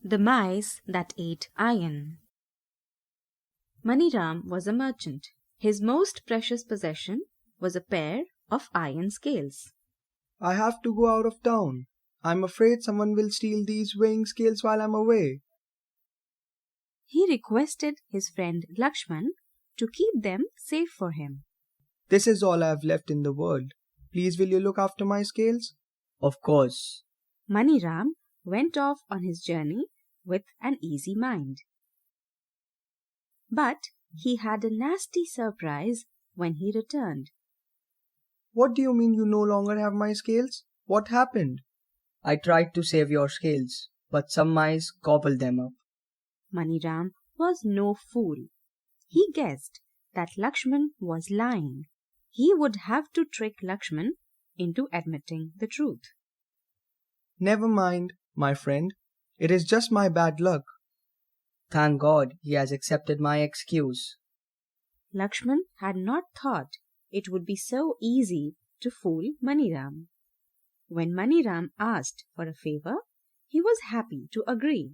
The Mice That Ate Iron. Maniram was a merchant. His most precious possession was a pair of iron scales. I have to go out of town. I'm afraid someone will steal these weighing scales while I'm away. He requested his friend Laxman to keep them safe for him. This is all I have left in the world. Please will you look after my scales? Of course. Maniram went off on his journey with an easy mind. But he had a nasty surprise when he returned. What do you mean you no longer have my scales? What happened? I tried to save your scales, but some mice gobbled them up. Maniram was no fool. He guessed that Laxman was lying. He would have to trick Laxman into admitting the truth. Never mind, my friend. It is just my bad luck. Thank God he has accepted my excuse. Laxman had not thought it would be so easy to fool Maniram. When Maniram asked for a favor, he was happy to agree.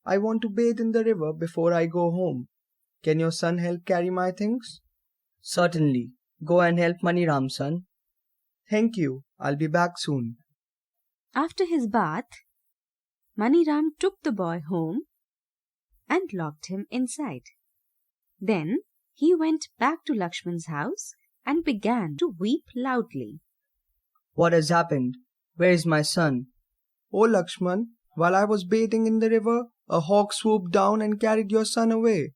I want to bathe in the river before I go home. Can your son help carry my things? Certainly. Go and help Maniram, son. Thank you. I'll be back soon. After his bath, Maniram took the boy home and locked him inside. Then he went back to Laxman's house and began to weep loudly. What has happened? Where is my son? Oh, Laxman, while I was bathing in the river, a hawk swooped down and carried your son away.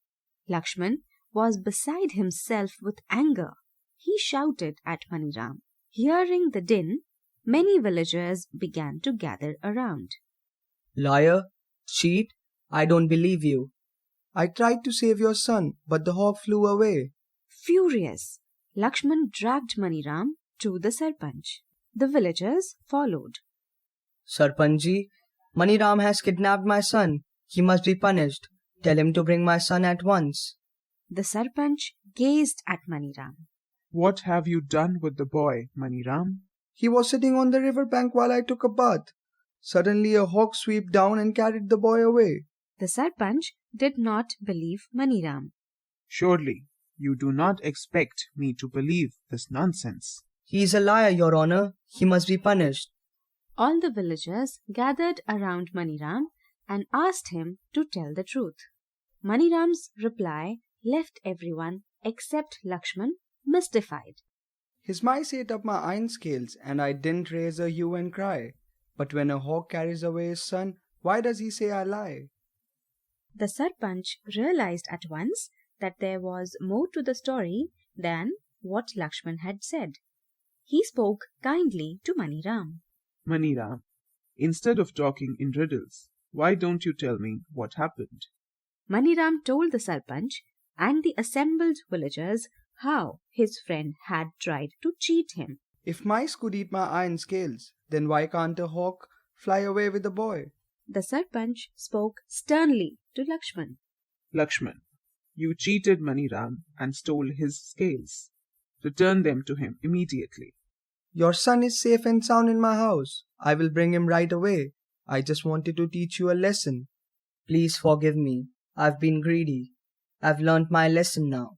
Laxman was beside himself with anger. He shouted at Maniram. Hearing the din, many villagers began to gather around. Liar! Cheat! I don't believe you. I tried to save your son, but the hawk flew away. Furious, Laxman dragged Maniram to the Sarpanch. The villagers followed. Sarpanji, Maniram has kidnapped my son. He must be punished. Tell him to bring my son at once. The Sarpanch gazed at Maniram. What have you done with the boy, Maniram? He was sitting on the river bank while I took a bath. Suddenly a hawk swooped down and carried the boy away. The Sarpanch did not believe Maniram. Surely you do not expect me to believe this nonsense. He is a liar, Your Honor. He must be punished. All the villagers gathered around Maniram and asked him to tell the truth. Maniram's reply left everyone except Laxman mystified. His mice ate up my iron scales, and I didn't raise a hue and cry. But when a hawk carries away his son, why does he say I lie? The Sarpanch realized at once that there was more to the story than what Laxman had said. He spoke kindly to Maniram. Maniram, instead of talking in riddles, why don't you tell me what happened? Maniram told the Sarpanch and the assembled villagers how his friend had tried to cheat him. If mice could eat my iron scales, then why can't a hawk fly away with the boy? The Sarpanch spoke sternly to Laxman. Laxman, you cheated Maniram and stole his scales. Return them to him immediately. Your son is safe and sound in my house. I will bring him right away. I just wanted to teach you a lesson. Please forgive me. I've been greedy. I've learnt my lesson now.